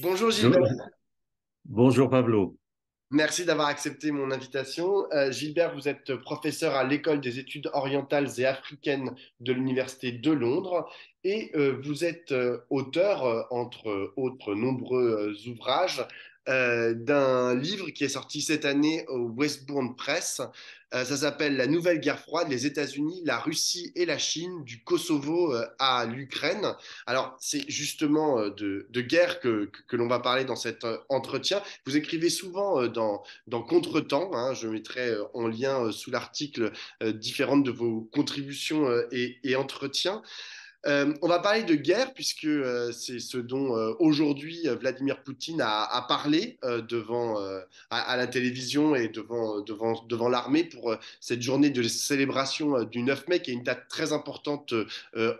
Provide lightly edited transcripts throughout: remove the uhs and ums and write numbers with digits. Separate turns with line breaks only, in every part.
Bonjour Gilbert,
Jo- Bonjour Pablo.
merci d'avoir accepté mon invitation. Gilbert, vous êtes professeur à l'École des études orientales et africaines de l'Université de Londres et vous êtes auteur, entre autres nombreux ouvrages, d'un livre qui est sorti cette année au Westbourne Press. Ça s'appelle La nouvelle guerre froide, les États-Unis, la Russie et la Chine, du Kosovo à l'Ukraine. Alors, c'est justement de guerre que l'on va parler dans cet entretien. Vous écrivez souvent dans Contretemps, hein, je mettrai en lien sous l'article différentes de vos contributions et entretiens. On va parler de guerre puisque c'est ce dont aujourd'hui Vladimir Poutine a parlé à la télévision et devant l'armée pour cette journée de célébration du 9 mai, qui est une date très importante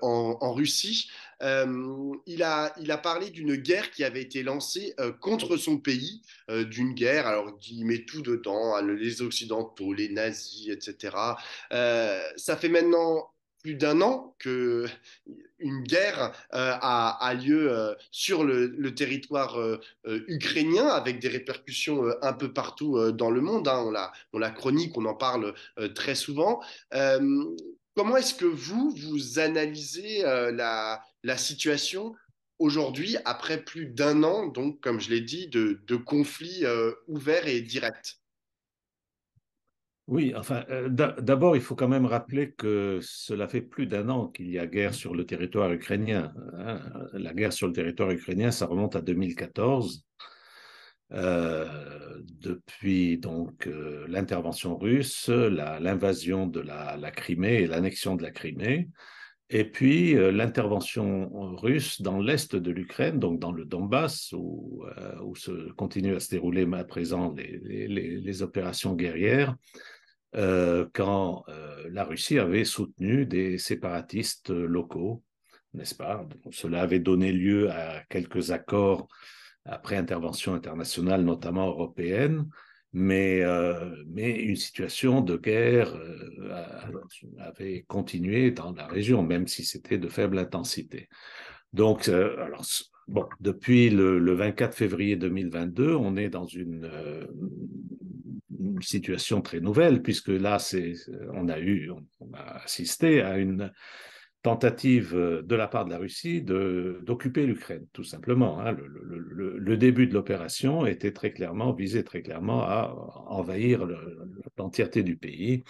en Russie. Il a parlé d'une guerre qui avait été lancée contre son pays, d'une guerre, alors il met tout dedans, hein, les Occidentaux, les nazis, etc. Ça fait maintenant plus d'un an que une guerre a lieu sur le territoire ukrainien avec des répercussions un peu partout dans le monde, hein. On la chronique, on en parle très souvent. Euh, Comment est-ce que vous analysez la situation aujourd'hui, après plus d'un an, donc, comme je l'ai dit, de conflits ouverts et directs?
Oui, enfin, d'abord, il faut quand même rappeler que cela fait plus d'un an qu'il y a guerre sur le territoire ukrainien, hein. La guerre sur le territoire ukrainien, ça remonte à 2014, depuis donc l'intervention russe, l'invasion de la Crimée et l'annexion de la Crimée, et puis l'intervention russe dans l'est de l'Ukraine, donc dans le Donbass, où se continuent à se dérouler à présent les opérations guerrières, quand la Russie avait soutenu des séparatistes locaux, n'est-ce pas? Cela avait donné lieu à quelques accords après intervention internationale, notamment européenne, mais une situation de guerre avait continué dans la région, même si c'était de faible intensité. Donc, alors, bon, depuis le 24 février 2022, on est dans une situation très nouvelle, puisque là, on a assisté à une tentative de la part de la Russie d'occuper l'Ukraine, tout simplement, hein. Le début de l'opération était visait très clairement à envahir l'entièreté du pays,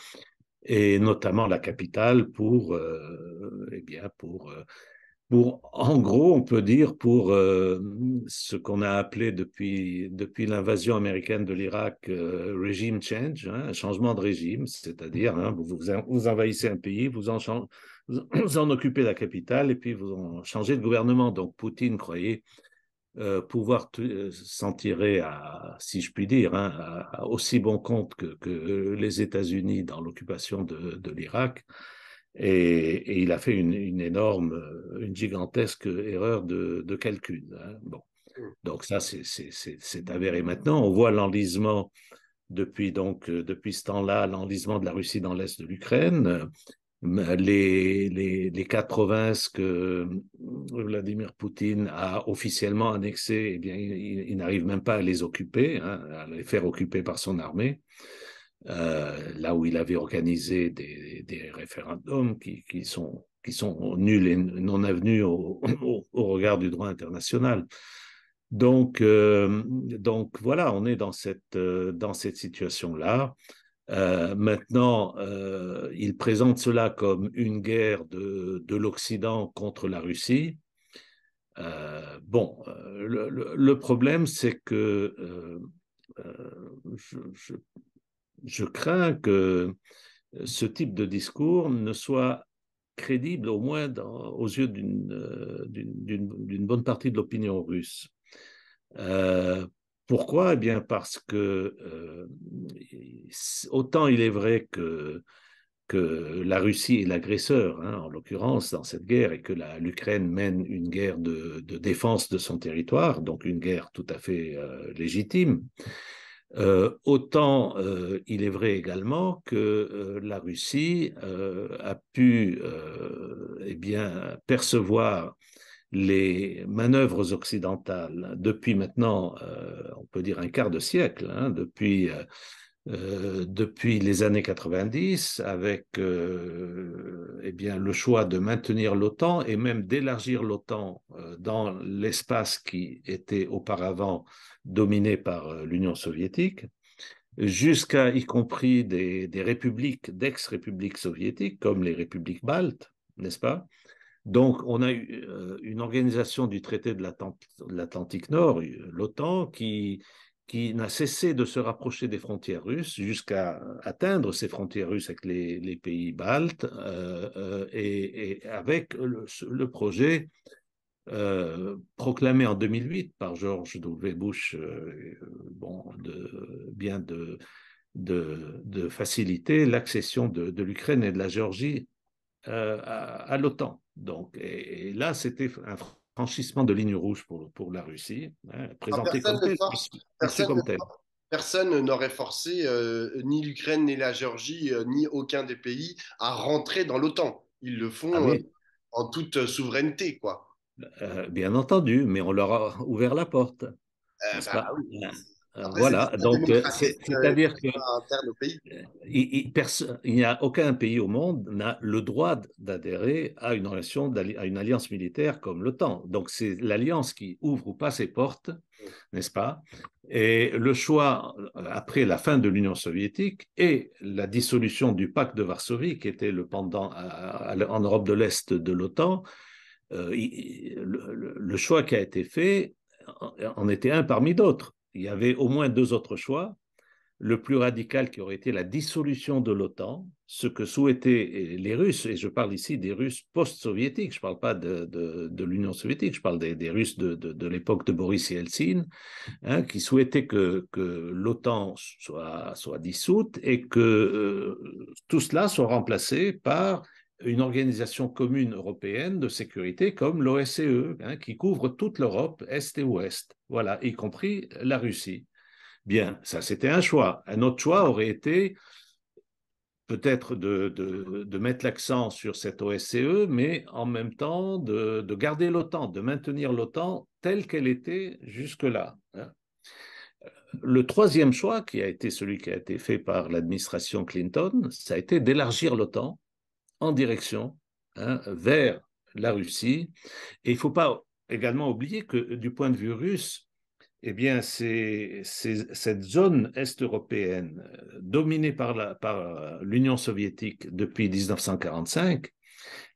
et notamment la capitale en gros, on peut dire pour ce qu'on a appelé depuis l'invasion américaine de l'Irak, regime change, hein, un changement de régime, c'est-à-dire hein, vous envahissez un pays, vous en occupez la capitale et puis vous en changez de gouvernement. Donc Poutine croyait pouvoir s'en tirer, si je puis dire, hein, à aussi bon compte que les États-Unis dans l'occupation de l'Irak. Et il a fait une gigantesque erreur de calcul, hein. Bon, donc ça, c'est avéré maintenant. On voit l'enlisement depuis ce temps-là, l'enlisement de la Russie dans l'est de l'Ukraine. Les quatre provinces que Vladimir Poutine a officiellement annexées, eh bien, il n'arrive même pas à les occuper, hein, à les faire occuper par son armée. Là où il avait organisé des référendums qui sont nuls et non avenus au regard du droit international. Donc voilà, on est dans cette situation-là. Maintenant, il présente cela comme une guerre de l'Occident contre la Russie. Bon, le problème, c'est que je, je, je crains que ce type de discours ne soit crédible, au moins aux yeux d'une bonne partie de l'opinion russe. Euh, Pourquoi? Eh bien, parce que autant il est vrai que la Russie est l'agresseur, hein, en l'occurrence, dans cette guerre, et que l'Ukraine mène une guerre de défense de son territoire, donc une guerre tout à fait légitime. Autant il est vrai également que la Russie a pu eh bien, percevoir les manœuvres occidentales depuis maintenant, on peut dire un quart de siècle, hein, depuis les années 90, avec eh bien, le choix de maintenir l'OTAN et même d'élargir l'OTAN dans l'espace qui était auparavant dominé par l'Union soviétique, jusqu'à y compris des républiques, d'ex-républiques soviétiques, comme les républiques baltes, n'est-ce pas? Donc, on a eu une organisation du traité de l'Atlantique Nord, l'OTAN, qui n'a cessé de se rapprocher des frontières russes jusqu'à atteindre ces frontières russes avec les pays baltes et avec le projet proclamé en 2008 par George W. Bush, bon, de faciliter l'accession de l'Ukraine et de la Géorgie à l'OTAN. Donc, et là, c'était un franchissement de ligne rouge pour la Russie, hein,
Ah,
présenté comme tel, perçu
personne,
comme tel.
personne n'aurait forcé ni l'Ukraine, ni la Géorgie, ni aucun des pays à rentrer dans l'OTAN. Ils le
Ah
font
oui,
en toute souveraineté, quoi.
bien entendu, mais on leur a ouvert la porte, n'est-ce
Bah
pas?
oui. Après, c'est
Voilà,
la
donc
démocratie
c'est-à-dire que
interne au pays.
il n'y a aucun pays au monde n'a le droit d'adhérer à une relation, à une alliance militaire comme l'OTAN. Donc c'est l'alliance qui ouvre ou pas ses portes, n'est-ce pas? Et le choix, après la fin de l'Union soviétique et la dissolution du pacte de Varsovie, qui était le pendant en Europe de l'Est de l'OTAN, le choix qui a été fait en était un parmi d'autres. Il y avait au moins deux autres choix. Le plus radical qui aurait été la dissolution de l'OTAN, ce que souhaitaient les Russes, et je parle ici des Russes post-soviétiques, je ne parle pas de l'Union soviétique, je parle des Russes de l'époque de Boris Yeltsin, hein, qui souhaitaient que l'OTAN soit dissoute et que tout cela soit remplacé par une organisation commune européenne de sécurité comme l'OSCE, hein, qui couvre toute l'Europe, Est et Ouest, voilà, y compris la Russie. Bien, ça c'était un choix. Un autre choix aurait été peut-être de mettre l'accent sur cette OSCE, mais en même temps de garder l'OTAN, de maintenir l'OTAN telle qu'elle était jusque-là, hein. Le troisième choix, qui a été celui qui a été fait par l'administration Clinton, ça a été d'élargir l'OTAN en direction, hein, vers la Russie. Et il ne faut pas également oublier que du point de vue russe, eh bien, cette zone est-européenne dominée par l'Union soviétique depuis 1945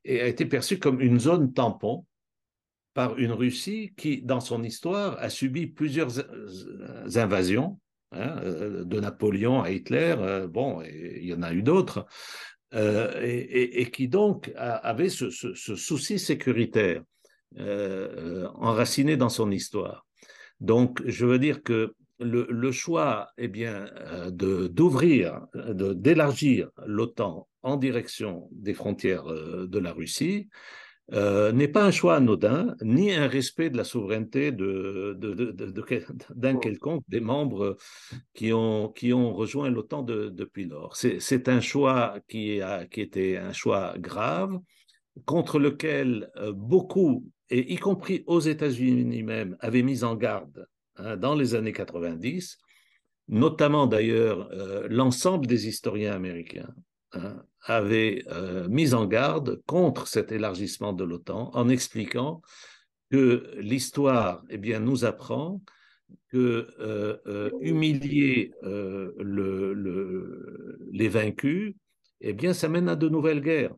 et a été perçue comme une zone tampon par une Russie qui, dans son histoire, a subi plusieurs invasions, hein, de Napoléon à Hitler, bon, et il y en a eu d'autres, et qui donc avait ce souci sécuritaire enraciné dans son histoire. Donc, je veux dire que le choix, eh bien, d'ouvrir, d'élargir l'OTAN en direction des frontières de la Russie n'est pas un choix anodin, ni un respect de la souveraineté d'un quelconque des membres qui ont rejoint l'OTAN depuis lors. C'est un choix qui était un choix grave, contre lequel beaucoup, et y compris aux États-Unis même, avaient mis en garde, hein, dans les années 90, notamment d'ailleurs l'ensemble des historiens américains, hein, avaient mis en garde contre cet élargissement de l'OTAN en expliquant que l'histoire, eh bien, nous apprend que humilier les vaincus, eh bien, ça mène à de nouvelles guerres.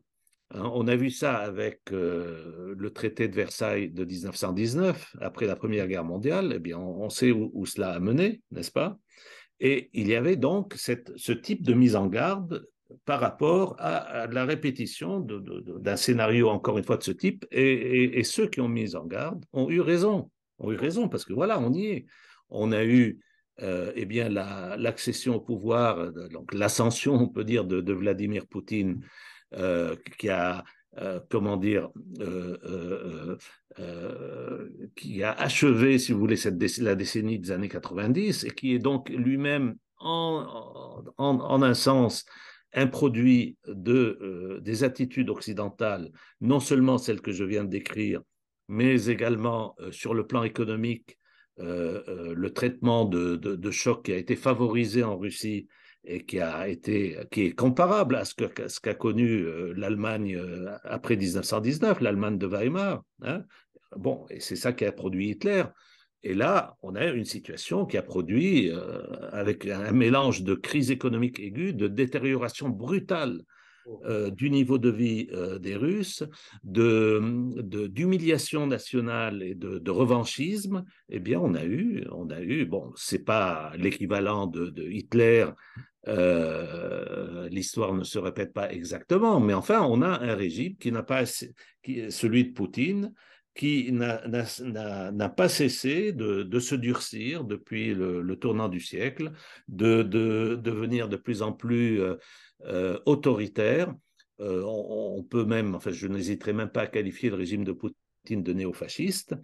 Hein, on a vu ça avec le traité de Versailles de 1919, après la Première Guerre mondiale. Eh bien, on sait où cela a mené, n'est-ce pas? Et il y avait donc ce type de mise en garde par rapport à la répétition d'un scénario, encore une fois, de ce type. Et ceux qui ont mis en garde ont eu raison, parce que voilà, on y est. On a eu eh bien, l'accession au pouvoir, donc l'ascension, on peut dire, de Vladimir Poutine, qui a, comment dire, euh, euh, qui a achevé, si vous voulez, la décennie des années 90 et qui est donc lui-même, en un sens, un produit des attitudes occidentales, non seulement celles que je viens de décrire mais également sur le plan économique, le traitement de choc qui a été favorisé en Russie et qui est comparable à ce qu'a connu l'Allemagne après 1919, l'Allemagne de Weimar. Hein. Bon, et c'est ça qui a produit Hitler. Et là, on a une situation qui a produit, avec un mélange de crise économique aiguë, de détérioration brutale du niveau de vie des Russes, d'humiliation nationale et de revanchisme, eh bien, on a eu bon, c'est pas l'équivalent de Hitler, l'histoire ne se répète pas exactement, mais enfin, on a un régime qui n'a pas, celui de Poutine, qui n'a pas cessé de se durcir depuis le tournant du siècle, de devenir de plus en plus autoritaire. On peut même, enfin, je n'hésiterai même pas à qualifier le régime de Poutine de néofasciste,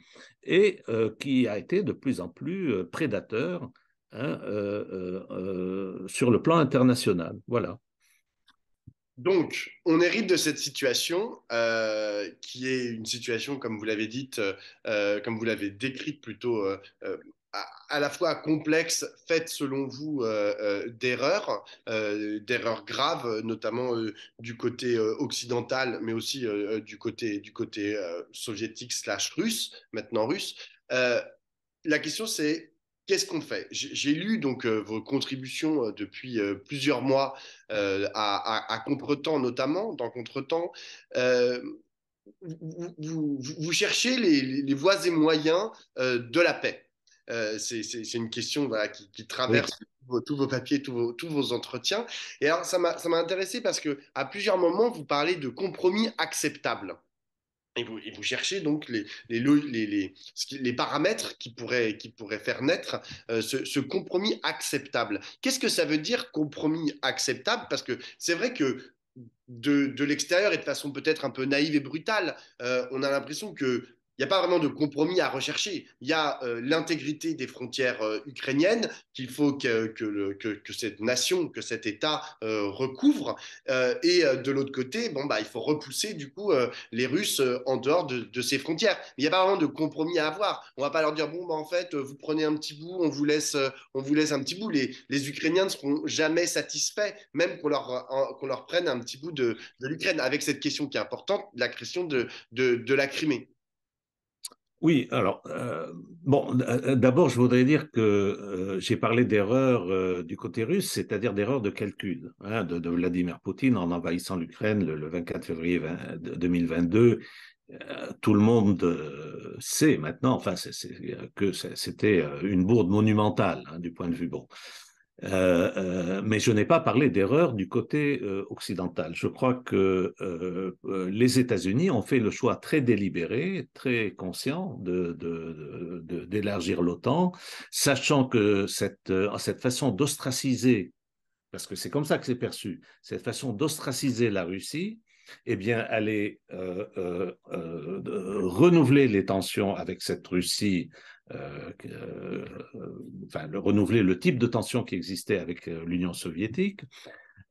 et qui a été de plus en plus prédateur, hein, sur le plan international. Voilà.
Donc, on hérite de cette situation qui est une situation, comme vous l'avez dite, comme vous l'avez décrite plutôt, à la fois complexe, faite selon vous d'erreurs graves, notamment du côté occidental, mais aussi du côté soviétique slash russe, maintenant russe. Euh, la question c'est qu'est-ce qu'on fait? J'ai lu donc vos contributions depuis plusieurs mois à Contretemps notamment, dans Contretemps. Euh, vous cherchez les voies et moyens de la paix. C'est une question voilà, qui
Oui.
traverse tous vos papiers, tous vos entretiens. Et alors, ça m'a intéressé parce que à plusieurs moments, vous parlez de compromis acceptables. Et vous cherchez donc les paramètres qui pourraient faire naître ce compromis acceptable. Qu'est-ce que ça veut dire compromis acceptable? Parce que c'est vrai que de l'extérieur et de façon peut-être un peu naïve et brutale, on a l'impression que il n'y a pas vraiment de compromis à rechercher. Il y a l'intégrité des frontières ukrainiennes qu'il faut que cette nation, que cet État recouvre. Et de l'autre côté, bon, bah, il faut repousser du coup les Russes en dehors de ces frontières. Mais il n'y a pas vraiment de compromis à avoir. On ne va pas leur dire, bon, bah, en fait, vous prenez un petit bout, on vous laisse un petit bout. Les Ukrainiens ne seront jamais satisfaits, même qu'on leur prenne un petit bout de l'Ukraine, avec cette question qui est importante, la question de la Crimée.
Oui, alors, bon, d'abord, je voudrais dire que j'ai parlé d'erreurs du côté russe, c'est-à-dire d'erreurs de calcul, hein, de Vladimir Poutine en envahissant l'Ukraine le 24 février 2022. Tout le monde sait maintenant, enfin, que c'était une bourde monumentale, hein, du point de vue bon. Mais je n'ai pas parlé d'erreur du côté occidental. Je crois que les États-Unis ont fait le choix très délibéré, très conscient d'élargir l'OTAN, sachant que cette façon d'ostraciser, parce que c'est comme ça que c'est perçu, cette façon d'ostraciser la Russie, eh bien, allait renouveler les tensions avec cette Russie, enfin, renouveler le type de tension qui existait avec l'Union soviétique.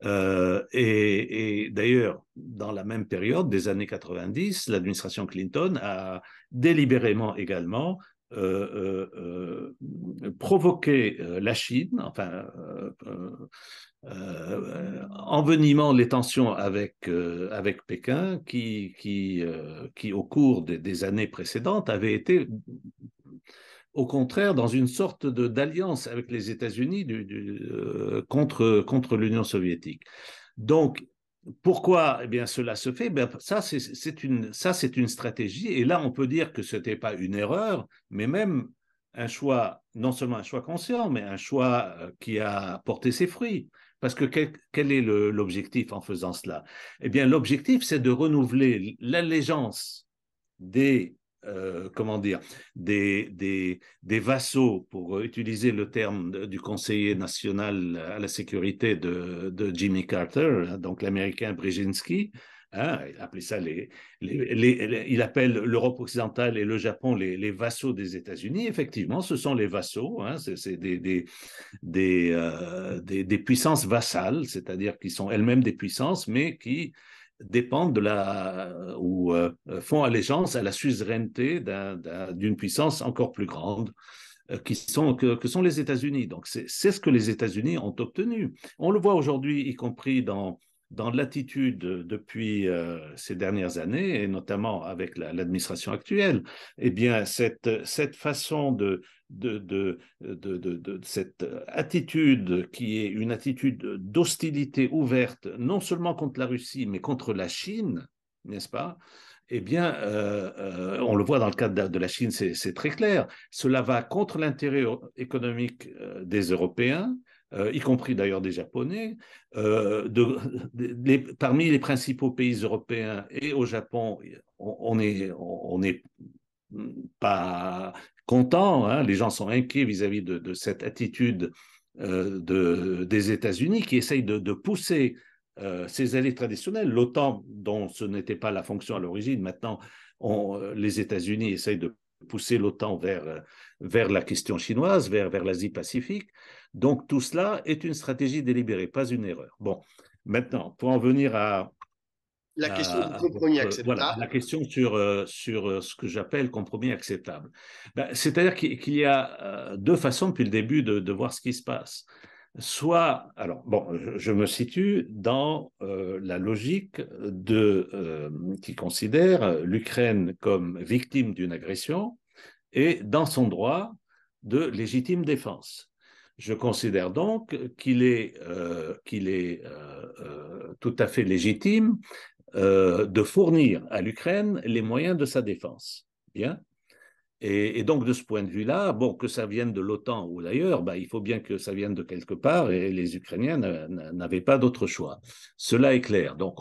Et d'ailleurs, dans la même période des années 90, l'administration Clinton a délibérément également provoqué la Chine, enfin, envenimant les tensions avec Pékin, qui au cours des années précédentes, avait été au contraire dans une sorte d'alliance avec les États-Unis contre l'Union soviétique. Donc, pourquoi eh bien, cela se fait? Ben, ça, c'est une stratégie. Et là, on peut dire que ce n'était pas une erreur, mais même un choix, non seulement un choix conscient, mais un choix qui a porté ses fruits. Parce que quel est l'objectif en faisant cela? Eh bien, l'objectif, c'est de renouveler l'allégeance des comment dire, des vassaux, pour utiliser le terme du conseiller national à la sécurité de Jimmy Carter, hein, donc l'américain Brzezinski. Hein, il appelait ça il appelle l'Europe occidentale et le Japon les vassaux des États-Unis. Effectivement, ce sont les vassaux, hein, c'est des puissances vassales, c'est-à-dire qui sont elles-mêmes des puissances, mais qui dépendent ou font allégeance à la suzeraineté d'une puissance encore plus grande que sont les États-Unis. Donc, c'est ce que les États-Unis ont obtenu. On le voit aujourd'hui, y compris dans l'attitude depuis ces dernières années, et notamment avec l'administration actuelle. Eh bien, cette façon cette attitude qui est une attitude d'hostilité ouverte, non seulement contre la Russie, mais contre la Chine, n'est-ce pas? Eh bien, on le voit dans le cas de la Chine, c'est très clair. Cela va contre l'intérêt économique des Européens, y compris d'ailleurs des Japonais. Parmi les principaux pays européens et au Japon, on est pas content. Hein, les gens sont inquiets vis-à-vis de cette attitude des États-Unis qui essayent de pousser ces alliés traditionnels. L'OTAN, dont ce n'était pas la fonction à l'origine, maintenant, les États-Unis essayent de pousser l'OTAN vers la question chinoise, vers l'Asie-Pacifique. Donc tout cela est une stratégie délibérée, pas une erreur. Bon, maintenant, pour en venir
La question du compromis
voilà,
acceptable.
la question sur ce que j'appelle compromis acceptable. Ben, c'est-à-dire qu'il y a deux façons depuis le début de voir ce qui se passe. Soit, alors, bon, je me situe dans la logique qui considère l'Ukraine comme victime d'une agression et dans son droit de légitime défense. Je considère donc qu'il est tout à fait légitime de fournir à l'Ukraine les moyens de sa défense. Bien. Et donc, de ce point de vue-là, bon, que ça vienne de l'OTAN ou d'ailleurs, bah, il faut bien que ça vienne de quelque part et les Ukrainiens n'avaient pas d'autre choix. Cela est clair. Donc,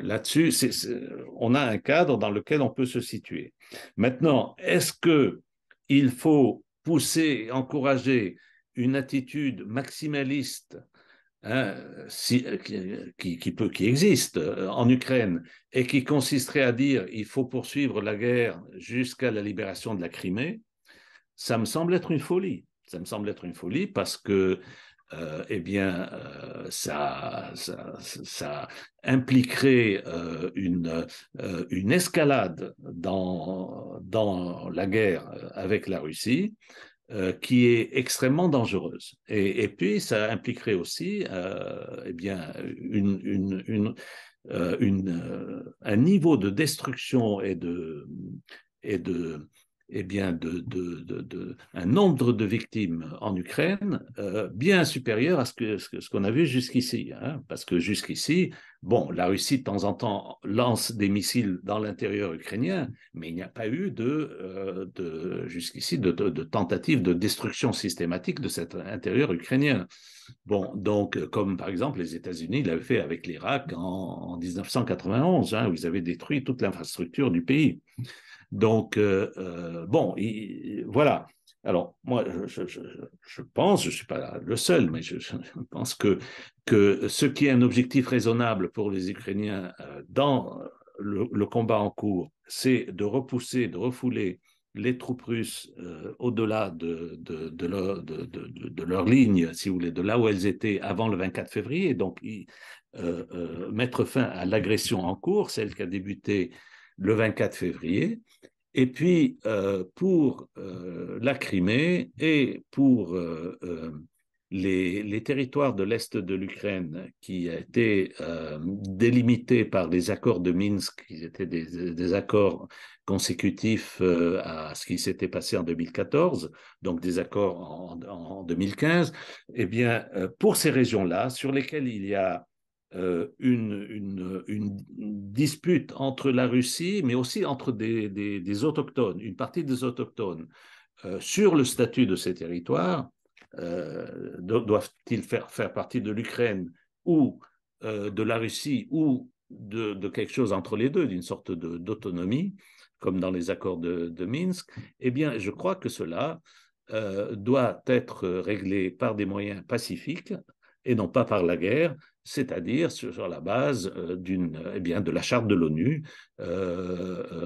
là-dessus, on a un cadre dans lequel on peut se situer. Maintenant, est-ce qu'il faut pousser, encourager une attitude maximaliste hein, qui existe en Ukraine et qui consisterait à dire il faut poursuivre la guerre jusqu'à la libération de la Crimée, ça me semble être une folie. Ça me semble être une folie parce que eh bien, ça impliquerait une escalade dans la guerre avec la Russie qui est extrêmement dangereuse. Et puis, ça impliquerait aussi eh bien, un niveau de destruction et de, eh bien, un nombre de victimes en Ukraine bien supérieur à ce qu'on a vu jusqu'ici. Hein, parce que jusqu'ici, bon, la Russie de temps en temps lance des missiles dans l'intérieur ukrainien, mais il n'y a pas eu jusqu'ici de tentative de destruction systématique de cet intérieur ukrainien. Bon, donc, comme par exemple les États-Unis l'avaient fait avec l'Irak en 1991, hein, où ils avaient détruit toute l'infrastructure du pays. Donc, bon, voilà. Alors, moi, je pense, je ne suis pas le seul, mais je pense que ce qui est un objectif raisonnable pour les Ukrainiens dans le combat en cours, c'est de repousser, de refouler les troupes russes au-delà de leur ligne, si vous voulez, de là où elles étaient avant le 24 février, donc mettre fin à l'agression en cours, celle qui a débuté le 24 février. Et puis, pour la Crimée et pour les territoires de l'Est de l'Ukraine qui a été délimité par les accords de Minsk, qui étaient des accords consécutifs à ce qui s'était passé en 2014, donc des accords en 2015, eh bien, pour ces régions-là, sur lesquelles il y a une dispute entre la Russie, mais aussi entre des autochtones, une partie des autochtones, sur le statut de ces territoires. Doivent-ils faire partie de l'Ukraine ou de la Russie ou de quelque chose entre les deux, d'une sorte d'autonomie, comme dans les accords de Minsk? Eh bien, je crois que cela doit être réglé par des moyens pacifiques et non pas par la guerre, c'est-à-dire sur la base eh bien, de la charte de l'ONU,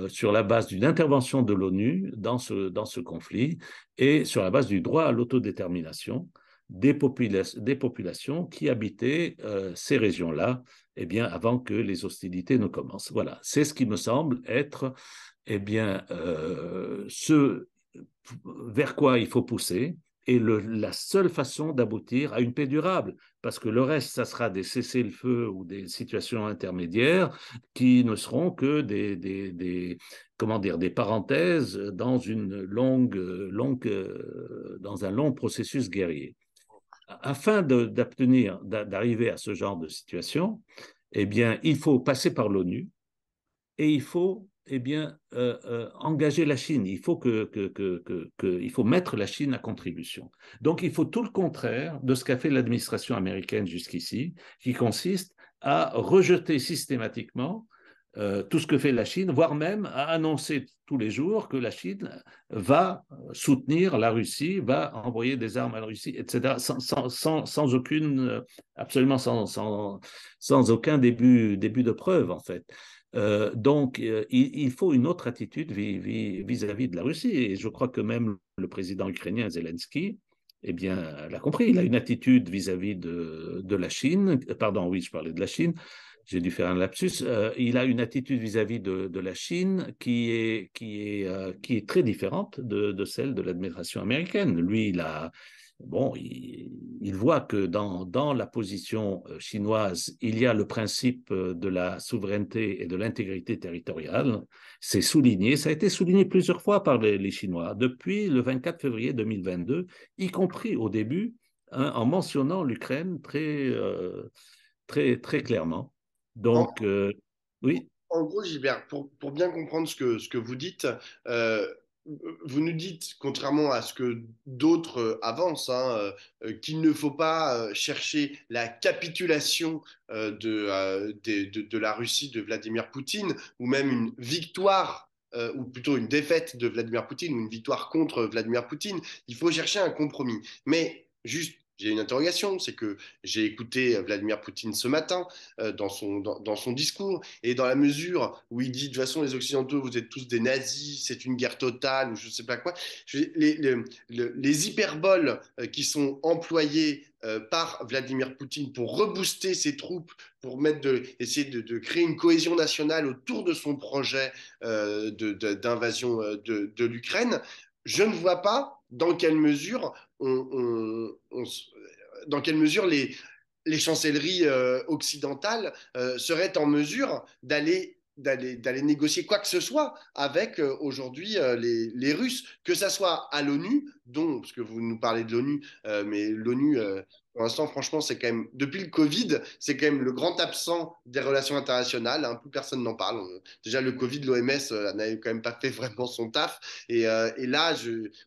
sur la base d'une intervention de l'ONU dans ce conflit et sur la base du droit à l'autodétermination. des populations qui habitaient ces régions-là, eh bien, avant que les hostilités ne commencent. Voilà, c'est ce qui me semble être, eh bien, ce vers quoi il faut pousser et la seule façon d'aboutir à une paix durable. Parce que le reste, ça sera des cessez-le-feu ou des situations intermédiaires qui ne seront que comment dire, des parenthèses dans dans un long processus guerrier. Afin d'arriver à ce genre de situation, eh bien, il faut passer par l'ONU et il faut eh bien, engager la Chine. Il faut il faut mettre la Chine à contribution. Donc, il faut tout le contraire de ce qu'a fait l'administration américaine jusqu'ici, qui consiste à rejeter systématiquement tout ce que fait la Chine, voire même à annoncer tous les jours que la Chine va soutenir la Russie, va envoyer des armes à la Russie, etc., sans aucune, absolument sans aucun début de preuve, en fait. Donc, il faut une autre attitude vis-à-vis de la Russie. Et je crois que même le président ukrainien Zelensky, eh bien, l'a compris. Il a une attitude vis-à-vis de la Chine. Pardon, oui, je parlais de la Chine. J'ai dû faire un lapsus. Il a une attitude vis-à-vis de la Chine qui est très différente de celle de l'administration américaine. Lui, bon, il voit que dans la position chinoise, il y a le principe de la souveraineté et de l'intégrité territoriale. C'est souligné, ça a été souligné plusieurs fois par les Chinois depuis le 24 février 2022, y compris au début, hein, en mentionnant l'Ukraine très clairement.
En,
Donc, oui,
En gros, Gilbert, pour bien comprendre ce que vous dites, euh, vous nous dites, contrairement à ce que d'autres avancent, hein, qu'il ne faut pas chercher la capitulation de la Russie de Vladimir Poutine, ou même une victoire, ou plutôt une défaite de Vladimir Poutine, ou une victoire contre Vladimir Poutine. Il faut chercher un compromis. Mais juste, j'ai une interrogation, c'est que j'ai écouté Vladimir Poutine ce matin dans son discours. Et dans la mesure où il dit, de toute façon, les Occidentaux, vous êtes tous des nazis, c'est une guerre totale, ou je ne sais pas quoi, les hyperboles qui sont employés par Vladimir Poutine pour rebooster ses troupes, pour essayer de créer une cohésion nationale autour de son projet d'invasion l'Ukraine, je ne vois pas dans quelle mesure dans quelle mesure les chancelleries occidentales seraient en mesure d'aller négocier quoi que ce soit avec aujourd'hui les Russes, que ça soit à l'ONU, parce que vous nous parlez de l'ONU, mais l'ONU, pour l'instant, franchement, c'est quand même, depuis le Covid, c'est quand même le grand absent des relations internationales, hein, plus personne n'en parle. Déjà, le Covid, l'OMS n'avait quand même pas fait vraiment son taf, et là,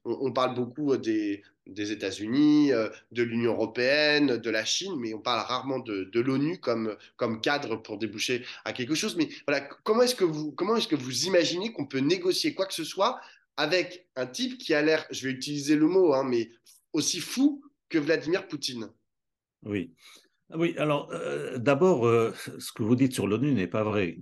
on parle beaucoup des États-Unis, de l'Union européenne, de la Chine, mais on parle rarement de l'ONU comme cadre pour déboucher à quelque chose. Mais voilà, comment est-ce que vous imaginez qu'on peut négocier quoi que ce soit avec un type qui a l'air, je vais utiliser le mot, hein, mais aussi fou que Vladimir Poutine?
oui. Oui, alors d'abord, ce que vous dites sur l'ONU n'est pas vrai,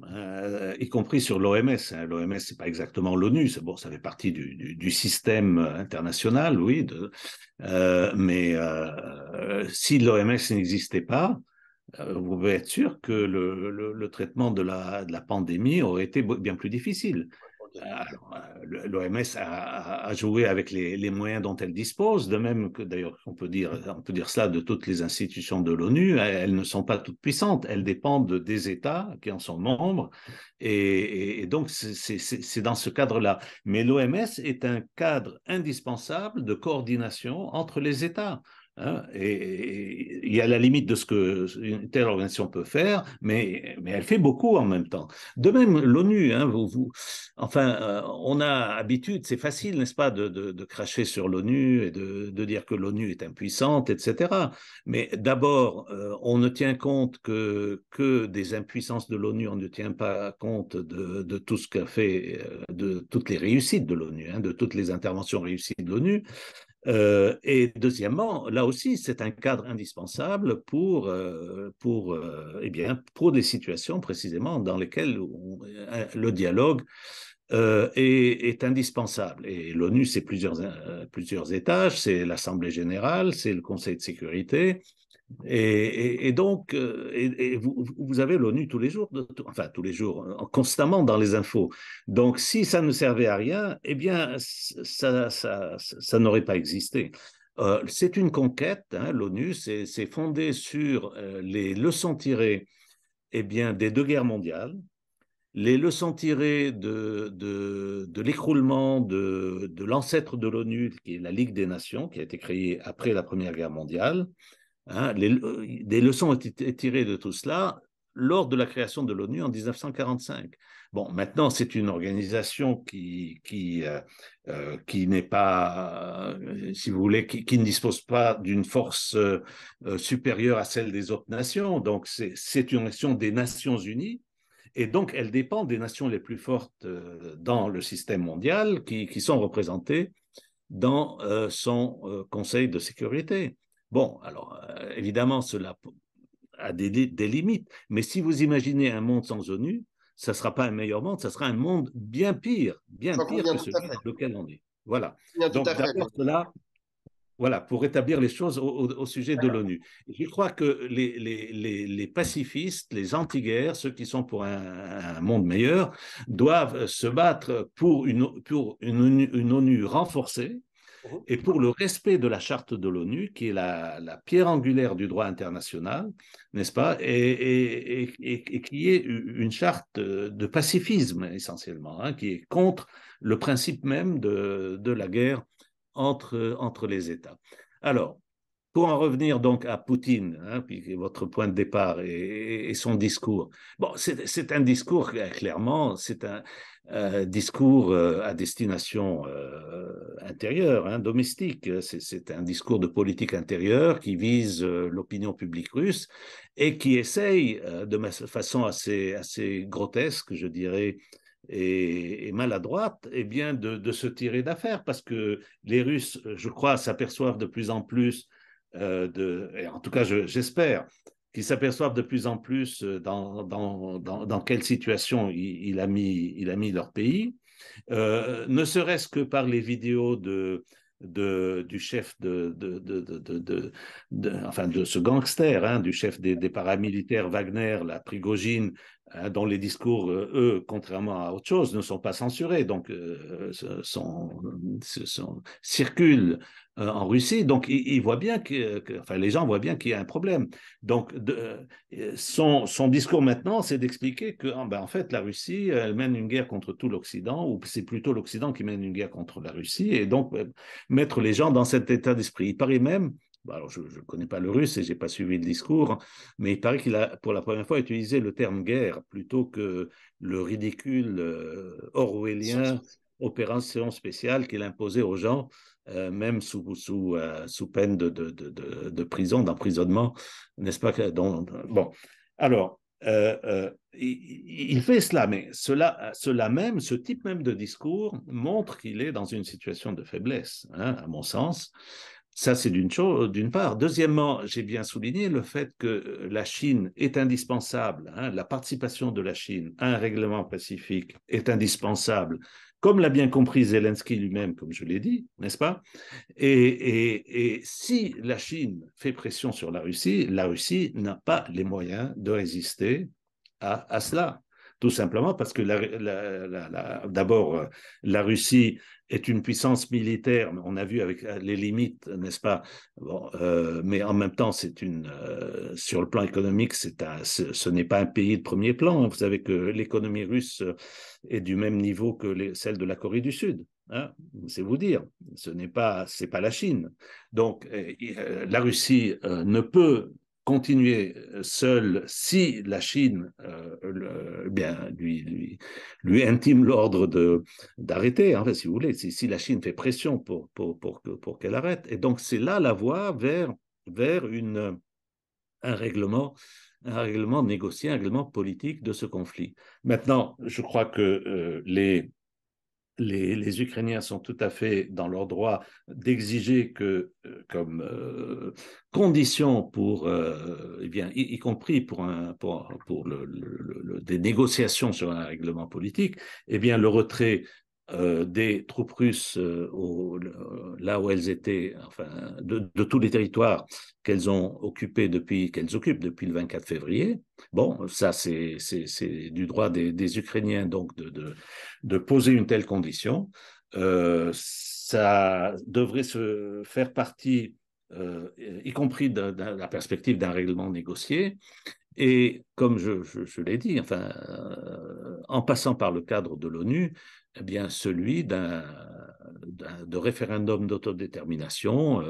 y compris sur l'OMS. Hein. L'OMS, c'est pas exactement l'ONU, bon, ça fait partie du système international, oui, mais si l'OMS n'existait pas, vous pouvez être sûr que le traitement de la pandémie aurait été bien plus difficile.
Okay.
L'OMS a joué avec les moyens dont elle dispose, de même que d'ailleurs on peut dire cela de toutes les institutions de l'ONU, elles ne sont pas toutes puissantes, elles dépendent des États qui en sont membres, et donc c'est dans ce cadre-là. Mais l'OMS est un cadre indispensable de coordination entre les États. Hein, et il y a la limite de ce qu'une telle organisation peut faire, mais elle fait beaucoup en même temps. De même, l'ONU, hein, enfin, on a habitude, c'est facile, n'est-ce pas, de cracher sur l'ONU et de dire que l'ONU est impuissante, etc. Mais d'abord, on ne tient compte que des impuissances de l'ONU, on ne tient pas compte de tout ce qu'a fait, de toutes les réussites de l'ONU, hein, de toutes les interventions réussies de l'ONU. Et deuxièmement, là aussi, c'est un cadre indispensable eh bien, pour des situations précisément dans lesquelles le dialogue est indispensable. Et l'ONU, c'est plusieurs étages, c'est l'Assemblée générale, c'est le Conseil de sécurité. Et donc, vous avez l'ONU tous les jours, enfin tous les jours, constamment dans les infos. Donc, si ça ne servait à rien, eh bien, ça n'aurait pas existé. C'est une conquête, hein, l'ONU, c'est fondé sur les leçons tirées eh bien, des deux guerres mondiales, les leçons tirées de l'écroulement de l'ancêtre de l'ONU, qui est la Ligue des Nations, qui a été créée après la Première Guerre mondiale. Hein, des leçons ont été tirées de tout cela lors de la création de l'ONU en 1945. Bon, maintenant, c'est une organisation qui n'est pas, si vous voulez, qui ne dispose pas d'une force supérieure à celle des autres nations. Donc, c'est une organisation des Nations Unies. Et donc, elle dépend des nations les plus fortes dans le système mondial qui sont représentées dans son Conseil de sécurité. Bon, alors, évidemment, cela a des limites, mais si vous imaginez un monde sans ONU, ça ne sera pas un meilleur monde, ça sera un monde bien
J'en
pire
conviens
que
tout à
celui
fait.
avec lequel on est. Voilà.
J'en conviens tout
Donc,
à fait.
d'abord, cela, voilà, pour établir les choses au sujet de l'ONU. Je crois que les pacifistes, les anti-guerres, ceux qui sont pour un monde meilleur, doivent se battre pour une ONU renforcée
Mhm.
et pour le respect de la charte de l'ONU, qui est la pierre angulaire du droit international, n'est-ce pas, et qui est une charte de pacifisme essentiellement, hein, qui est contre le principe même de la guerre entre les États. Alors, pour en revenir donc à Poutine, hein, puis votre point de départ et son discours. Bon, c'est un discours, clairement, c'est un discours à destination intérieure, hein, domestique. C'est un discours de politique intérieure qui vise l'opinion publique russe et qui essaye, de façon assez grotesque, je dirais, et maladroite, eh bien, de se tirer d'affaire, parce que les Russes, je crois, s'aperçoivent de plus en plus et en tout cas j'espère qu'ils s'aperçoivent de plus en plus dans quelle situation il a mis leur pays, ne serait-ce que par les vidéos du chef enfin de ce gangster, hein, du chef des paramilitaires Wagner, la Prigogine, hein, dont les discours, eux, contrairement à autre chose, ne sont pas censurés, donc circulent en Russie. Donc ils voient bien enfin les gens voient bien qu'il y a un problème. Donc son discours maintenant, c'est d'expliquer que en fait la Russie, elle mène une guerre contre tout l'Occident, ou c'est plutôt l'Occident qui mène une guerre contre la Russie, et donc mettre les gens dans cet état d'esprit. Il paraît même, alors je ne connais pas le russe et je n'ai pas suivi le discours, mais il paraît qu'il a pour la première fois utilisé le terme guerre plutôt que le ridicule orwellien opération spéciale qu'il imposait aux gens, même sous peine de prison, d'emprisonnement, n'est-ce pas? Bon, alors, il fait cela, mais cela même, ce type même de discours montre qu'il est dans une situation de faiblesse, hein, à mon sens. Ça, c'est d'une part. Deuxièmement, j'ai bien souligné le fait que la Chine est indispensable, hein, la participation de la Chine à un règlement pacifique est indispensable, comme l'a bien compris Zelensky lui-même, comme je l'ai dit, n'est-ce pas? Et si la Chine fait pression sur la Russie n'a pas les moyens de résister à cela. Tout simplement parce que d'abord, la Russie est une puissance militaire, on a vu avec les limites, n'est-ce pas? Bon, mais en même temps, sur le plan économique, ce n'est pas un pays de premier plan. Vous savez que l'économie russe est du même niveau que celle de la Corée du Sud. Hein, c'est vous dire, c'est pas la Chine. Donc, la Russie ne peut continuer seule si la Chine bien, lui intime l'ordre d'arrêter, hein, si vous voulez, si la Chine fait pression pour qu'elle arrête. Et donc, c'est là la voie vers un règlement, un règlement négocié, un règlement politique de ce conflit. Maintenant, je crois que les Ukrainiens sont tout à fait dans leur droit d'exiger que, comme condition pour, eh bien, y compris pour des négociations sur un règlement politique, eh bien, le retrait des troupes russes là où elles étaient, enfin, de tous les territoires qu'elles ont occupés qu'elles occupent depuis le 24 février. Bon, ça, c'est du droit des Ukrainiens, donc, de poser une telle condition. Ça devrait se faire partie, y compris de la perspective d'un règlement négocié. Et comme je l'ai dit, enfin, en passant par le cadre de l'ONU, eh bien, celui de référendum d'autodétermination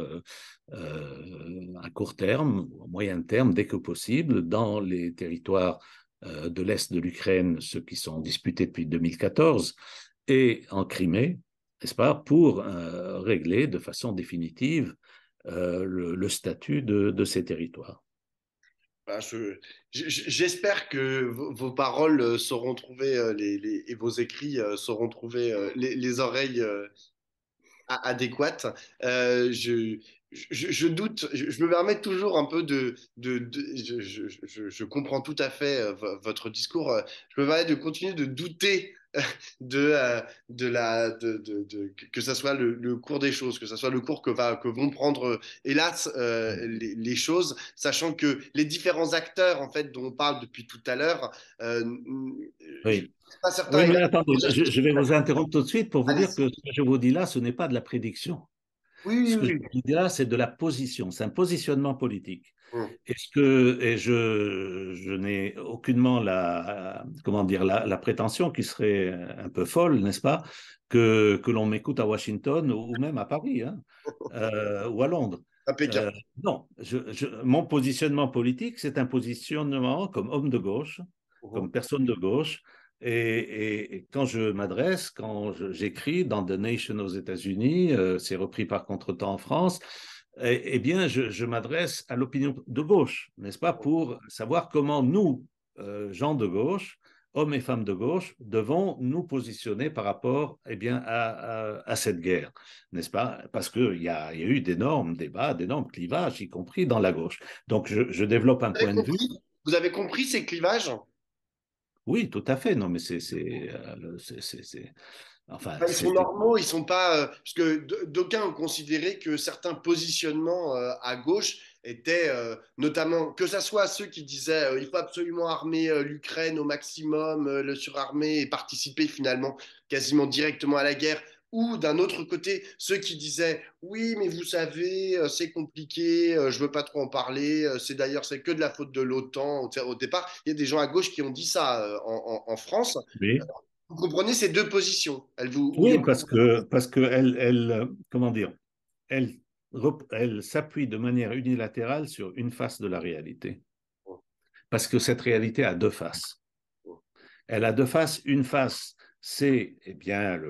à court terme, à moyen terme, dès que possible, dans les territoires de l'Est de l'Ukraine, ceux qui sont disputés depuis 2014, et en Crimée, n'est-ce pas, pour régler de façon définitive le statut de ces territoires.
Bah, j'espère que vos paroles sauront trouver et vos écrits sauront trouver les oreilles adéquate. Euh, je, je doute, je me permets toujours un peu je comprends tout à fait votre discours. Je me permets de continuer de douter que ça soit le cours des choses, que ça soit le cours que vont prendre, hélas, les choses, sachant que les différents acteurs, en fait, dont on parle depuis tout à l'heure, je ne
Oui.
suis pas certain,
Oui, mais
hélas.
attendez, je vais vous interrompre tout de suite pour vous dire
Allez-y.
que ce que je vous dis là, ce n'est pas de la prédiction.
Oui,
Ce que je
oui,
vous dis là, c'est de la position, c'est un positionnement politique.
oui.
Et je n'ai aucunement comment dire, la prétention qui serait un peu folle, n'est-ce pas, que l'on m'écoute à Washington ou même à Paris, hein, ou à Londres.
Impeccable.
Euh, non, mon positionnement politique, c'est un positionnement comme homme de gauche,
Mhm.
comme personne de gauche. Et quand je m'adresse, j'écris dans The Nation aux États-Unis, c'est repris par Contretemps en France, eh bien, je m'adresse à l'opinion de gauche, n'est-ce pas, pour savoir comment nous, gens de gauche, hommes et femmes de gauche, devons nous positionner par rapport eh bien, à cette guerre, n'est-ce pas? Parce qu'il y a eu d'énormes débats, d'énormes clivages, y compris dans la gauche. Donc, je développe un
Vous avez
point de vue.
compris, vous avez compris ces clivages?
Oui, tout à fait. Non, mais enfin,
Enfin, ils sont normaux, ils sont pas. Parce que d'aucuns ont considéré que certains positionnements à gauche étaient, notamment, que ce soit ceux qui disaient il faut absolument armer l'Ukraine au maximum, le surarmer et participer finalement quasiment directement à la guerre, ou d'un autre côté, ceux qui disaient oui, mais vous savez, c'est compliqué, je veux pas trop en parler, c'est que de la faute de l'OTAN au départ. Il y a des gens à gauche qui ont dit ça en France.
oui.
Vous comprenez ces deux positions. Elles vous,
Oui, parce que comment dire, elle, elle s'appuie de manière unilatérale sur une face de la réalité. Parce que cette réalité a deux faces. Elle a deux faces. Une face, c'est eh bien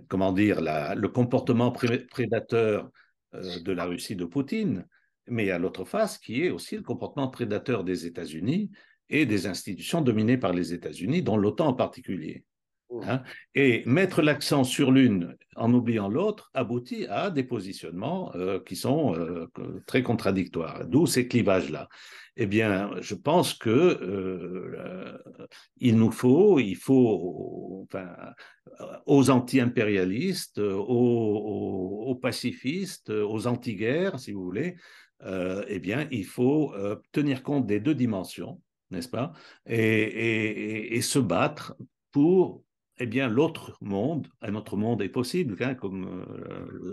comment dire, le comportement prédateur de la Russie de Poutine, mais il y a l'autre face qui est aussi le comportement prédateur des États-Unis et des institutions dominées par les États-Unis, dont l'OTAN en particulier. Hein. Et mettre l'accent sur l'une en oubliant l'autre aboutit à des positionnements qui sont très contradictoires. D'où ces clivages-là. Eh bien, je pense que il faut, enfin, aux anti-impérialistes, aux pacifistes, aux anti-guerres, si vous voulez, eh bien, il faut tenir compte des deux dimensions, n'est-ce pas, et se battre pour eh bien, l'autre monde, un autre monde est possible, hein, comme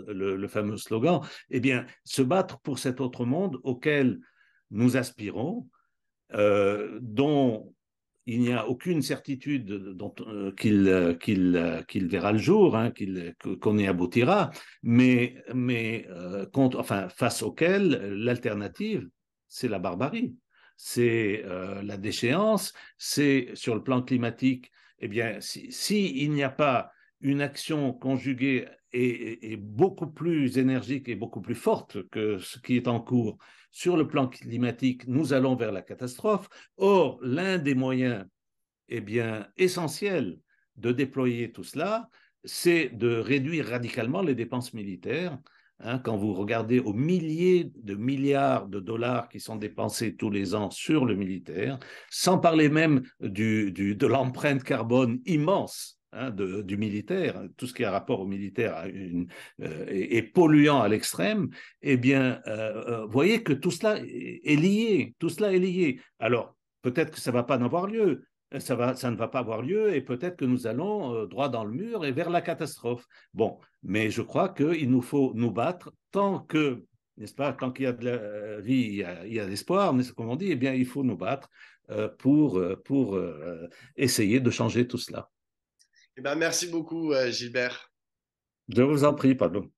le fameux slogan, eh bien, se battre pour cet autre monde auquel nous aspirons, dont il n'y a aucune certitude qu'il verra le jour, hein, qu'on y aboutira, mais enfin, face auquel l'alternative, c'est la barbarie, c'est la déchéance, c'est sur le plan climatique, eh bien, il n'y a pas une action conjuguée et beaucoup plus énergique et beaucoup plus forte que ce qui est en cours sur le plan climatique, nous allons vers la catastrophe. Or, l'un des moyens eh bien, essentiels de déployer tout cela, c'est de réduire radicalement les dépenses militaires. Hein, quand vous regardez aux milliers de milliards de dollars qui sont dépensés tous les ans sur le militaire, sans parler même de l'empreinte carbone immense, hein, du militaire, tout ce qui a rapport au militaire est polluant à l'extrême, eh bien, vous voyez que tout cela est lié, tout cela est lié. Alors, peut-être que ça ne va pas en avoir lieu, ça ne va pas avoir lieu et peut-être que nous allons droit dans le mur et vers la catastrophe. Bon, mais je crois qu'il nous faut nous battre tant que, n'est-ce pas, tant qu'il y a de la vie, il y a l'espoir, comme on dit, eh bien, il faut nous battre pour essayer de changer tout cela.
Eh ben, merci beaucoup, Gilbert.
Je vous en prie, Pablo.